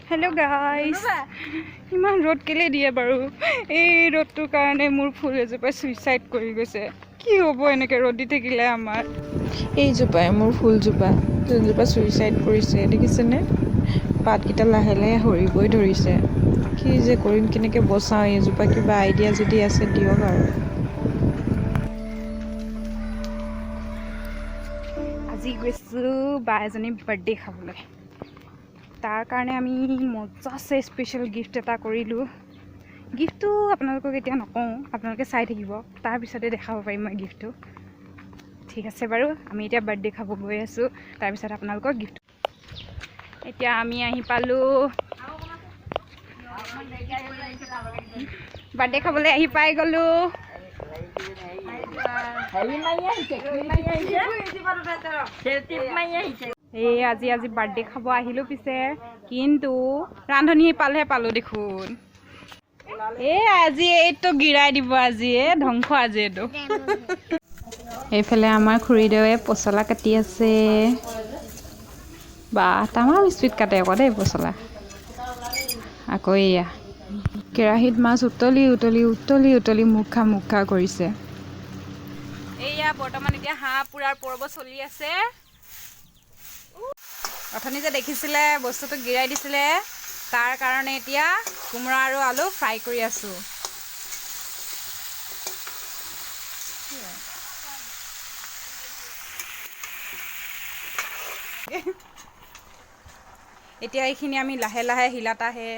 Hello guys इमान road केले দিয়ে বাৰু এই ৰ'দটোৰ কাৰণে মোৰ ফুল এজোপা সুইসাইড কৰি গৈছে কি হ'ব এনেকে ৰ'দ দি থাকিলে আমাৰ এই জোপাই মোৰ ফুলজোপা যোনজোপা সুইসাইড কৰিছে দেখিছেনে পাতকেইটা লাহে লাহে হৰিবই ধৰিছে কি যে কৰিম কেনেকে বচাওঁ এইজোপা কিবা আইডিয়া যদি আছে দিয়ক আৰু আজি গৈছোঁ বা এজনী বাৰ্থডে খাবলৈ তাৰ কাৰণে আমি মজাছে স্পেশাল গিফ্ট এটা কৰিলোঁ গিফ্টটো আপোনালোকক এতিয়া নকওঁ আপোনালোকে চাই থাকিব তাৰ পিছতে দেখাব পাৰিম মই গিফ্টটো ঠিক আছে বাৰু আমি এতিয়া বাৰ্থডে খাব গৈ আছোঁ তাৰ পিছত আপোনালোকক গিফ্ট এতিয়া আমি আহি পালোঁ বাৰ্থডে খাবলৈ আহি পাই গ'লোঁ এই আজি বাৰ্থডে খাব আহিলোঁ পিছে কিন্তু ৰান্ধনি পালোঁ দেখোন এই আজি এইটো গিৰাই দিব আজি ধ্বংস আজি এইটো এইফালে আমাৰ খুৰীদেৱে পচলা কাটি আছে বা তামাম স্পীড কাটে আকৌ দেই পচলা আকৌ এয়া কেৰাহীত মাছ উতলি মুখা কৰিছে এয়া বৰ্তমান এতিয়া হাঁহ পুৰাৰ পৰ্ব চলি আছে অথনি যে দেখিছিলে বস্তুটো গিৰাই দিছিলে তাৰ কাৰণে এতিয়া কোমোৰা আৰু আলু ফ্ৰাই কৰি আছোঁ এতিয়া এইখিনি আমি লাহে লাহে হিলাতা হে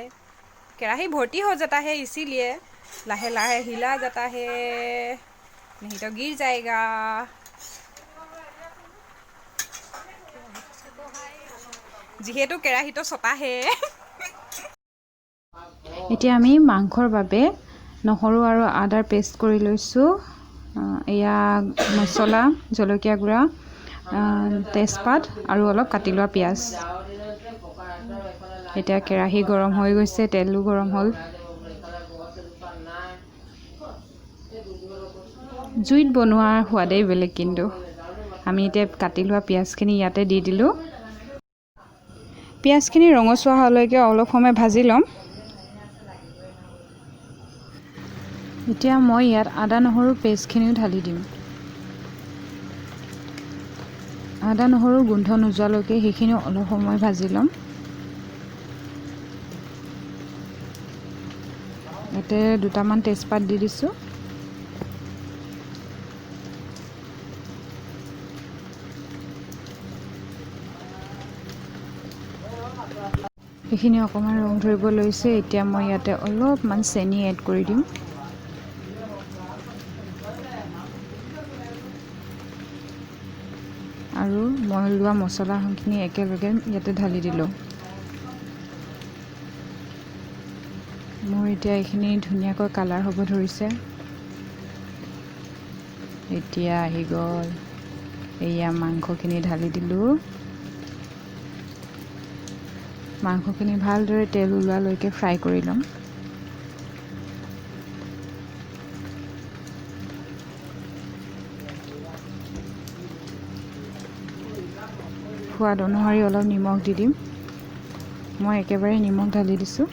কেৰাহী ভৰ্তি हो जाता है इसीलिए लाहे लाहे हिला जाता है नहीं तो गिर जाएगा যিহেতু কেৰাহীটো ছটা হে এতিয়া আমি মাংসৰ বাবে নহৰু আৰু আদাৰ পেষ্ট কৰি লৈছোঁ এয়া মছলা জলকীয়া গুড়া তেজপাত আৰু অলপ কাটি লোৱা পিঁয়াজ এতিয়া কেৰাহী গৰম হৈ গৈছে তেলো গৰম হ'ল জুইত বনোৱাৰ সোৱাদেই বেলেগ কিন্তু আমি এতিয়া কাটি লোৱা পিঁয়াজখিনি ইয়াতে দি দিলোঁ পিঁয়াজখিনি ৰঙচুৱা হোৱালৈকে অলপ সময় ভাজি ল'ম এতিয়া মই ইয়াত আদা নহৰু পেষ্টখিনিও ঢালি দিম আদা নহৰু গোন্ধ নোযোৱালৈকে সেইখিনি অলপ সময় ভাজি ল'ম ইয়াতে দুটামান তেজপাত দি দিছোঁ সেইখিনি অকণমান ৰং ধৰিব লৈছে এতিয়া মই ইয়াতে অলপমান চেনি এড কৰি দিম আৰু মই লোৱা মছলাখিনি একেলগে ইয়াতে ঢালি দিলোঁ মোৰ এতিয়া এইখিনি ধুনীয়াকৈ কালাৰ হ'ব ধৰিছে এতিয়া আহি গ'ল এয়া মাংসখিনি ঢালি দিলোঁ মাংসখিনি ভালদৰে তেল ওলোৱালৈকে ফ্ৰাই কৰি ল'ম সোৱাদ অনুসৰি অলপ নিমখ দি দিম মই একেবাৰে নিমখ ঢালি দিছোঁ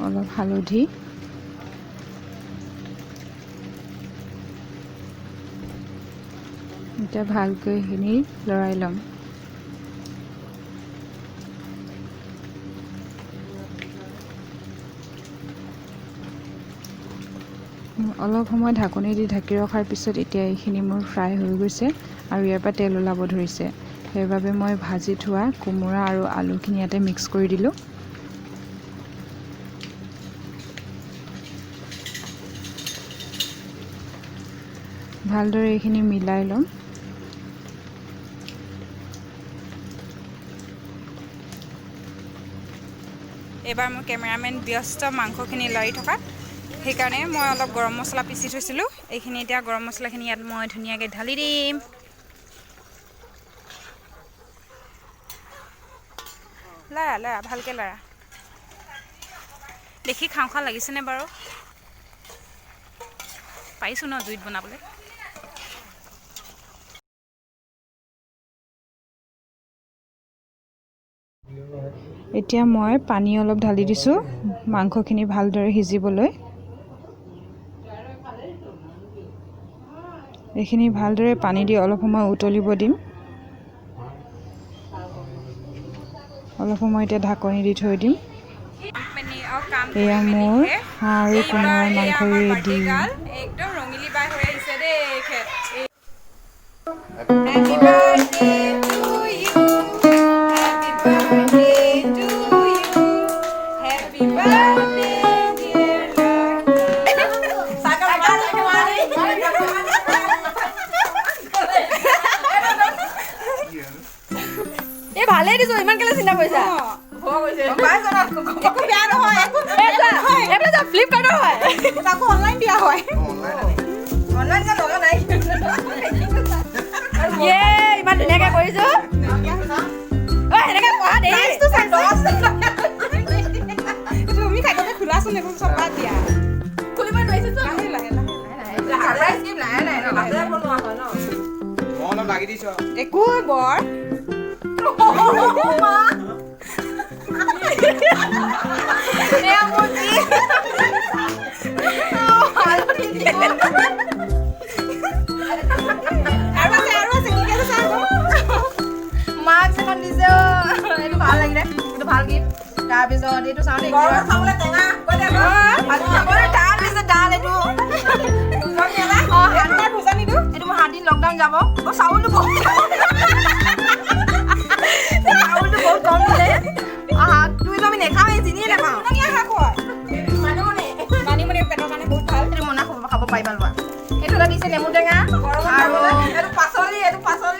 অলপ হালধি এতিয়া ভালকৈ এইখিনি লৰাই ল'ম অলপ সময় ঢাকনি দি ঢাকি ৰখাৰ পিছত এতিয়া এইখিনি মোৰ ফ্ৰাই হৈ গৈছে আৰু ইয়াৰ পৰা তেল ওলাব ধৰিছে সেইবাবে মই ভাজি থোৱা কোমোৰা আৰু আলুখিনি ইয়াতে মিক্স কৰি দিলোঁ ভালদৰে এইখিনি মিলাই ল'ম এবাৰ মোৰ কেমেৰামেন ব্যস্ত মাংসখিনি লৰাই থকাত সেইকাৰণে মই অলপ গৰম মছলা পিচি থৈছিলোঁ এইখিনি এতিয়া গৰম মছলাখিনি ইয়াত মই ধুনীয়াকৈ ঢালি দিম লৰা ভালকৈ লৰা দেখি খাওঁ লাগিছেনে বাৰু পাইছোঁ ন জুইত বনাবলৈ এতিয়া মই পানী অলপ ঢালি দিছোঁ মাংসখিনি ভালদৰে সিজিবলৈ। এইখিনি ভালদৰে পানী দি অলপ সময় উতলিব দিম। অলপ সময় এতিয়া ঢাকনি দি থৈ দিম। এয়া মোৰ হাঁহ আৰু কোমোৰাৰ মাংস ৰেডি। একদম ৰঙিলী বাই হৈ আহিছে দেই। Happy birthday to you. Happy birthday to you. Happy birthday dear Lucky. Sakal mari. এই ভালেই দিছো ইমান কেলে চিন্তা কৰিছা একো বেয়া নহয় এইটো ফ্লিপকাৰ্টৰ হয় তাকো অনলাইন দিয়া হয় অনলাইন যে লগা নাই ইয়ে ইমান ধুনীয়াকৈ কৰিছো ঐ এনেকৈ পঢ়া দেই তুমি খাইতে খোলাচোন এখন চব বাদ দিয়া খুলিব নোৱাৰিছো লাহে লাহে সাৰপ্ৰাইজ গিফ্ট লাহে লাহে লাহে বনোৱা হয় ন মই অলপ লাগি দিছো একো বৰ মা এয়া মুটি আৰু আছে কি আছে চাও মাস্ক এখন দিছে এইটো ভাল লাগিলে এইটো ভাল গিফ্ট তাৰপিছত এইটো চাওঁ দেই গৰম খাবলৈ টেঙা কৈ দে খাবলৈ ডাল দিছে ডাল এইটো হাতৰ ভুজানিটো এইটো মই 7 দিন লকডাউন যাব চাউলটো চাউলটো বহুত কম দিলে তুইতো আমি নেখাওঁৱেই চিনিয়ে নাপাওঁ শাক হয় মানিমুনি পেটৰ কাৰণে বহুত ভাল এইটো মনা খাব পাৰিবা লোৱা এইটো এটা দিছে নেমু টেঙা আৰু এইটো পাচলি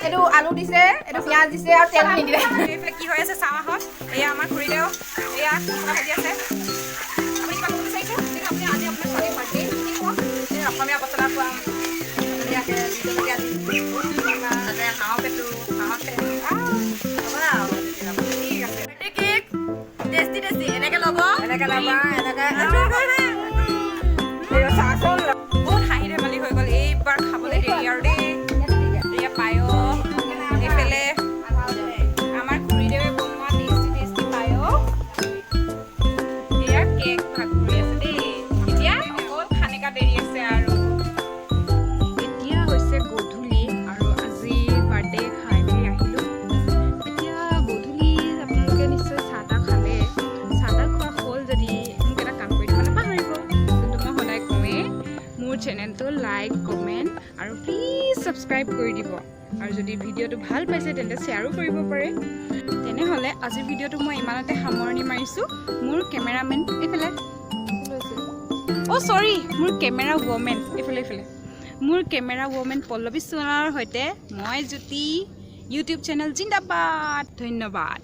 এইটো আলু দিছে এইটো পিঁয়াজ দিছে আৰু তেল নিদিলে এইফালে কি হৈ আছে চাওঁ আহক এয়া আমাৰ খুৰীদেউ এয়া কুকুৰা ভাজি আছে আপুনি কিবা ক'ব বিচাৰিছে আপুনি আজি আপোনাৰ ছোৱালীৰ বাৰ্থডে কি ক'ব এই অসমীয়া পচলা খোৱা আছে তাতে হাঁহ পেটু হাঁহৰ পেটু ঠিক আছে টেষ্টি টেষ্টি এনেকৈ ল'ব এনেকৈ ল'বা বহুত হাঁহি ধেমালি হৈ গ'ল এইবাৰ খাবলৈ দেৰি আৰু দেই এয়া পায়স এইফালে আমাৰ খুৰীদেৱে বনোৱা টেষ্টি টেষ্টি পায়স এয়া কেক ভাগ কৰি আছে দেই এতিয়া অকল খানিকা দেৰি আছে আৰু এতিয়া হৈছে গধূলি আৰু আজি বাৰ্থডে খাই মেলি আহিলোঁ এতিয়া গধূলি আপোনালোকে নিশ্চয় চাহ তাহ খালে চাহ তাহ খোৱা হ'ল যদি মোক এটা কাম কৰি দিব নাপাহৰিব কিন্তু মই সদায় কওঁৱেই মোৰ চেনেলটো লাইক কমেণ্ট আৰু প্লিজ ছাবস্ক্ৰাইব কৰি দিব আৰু যদি ভিডিঅ'টো ভাল পাইছে তেন্তে শ্বেয়াৰো কৰিব পাৰে তেনেহ'লে আজিৰ ভিডিঅ'টো মই ইমানতে সামৰণি মাৰিছোঁ মোৰ কেমেৰামেন এইফালে চৰি মোৰ কেমেৰা ৱমেন এইফালে মোৰ কেমেৰা ৱমেন পল্লৱী সোণাৰ সৈতে মই জ্যোতি ইউটিউব চেনেল জিন্দাবাদ ধন্যবাদ।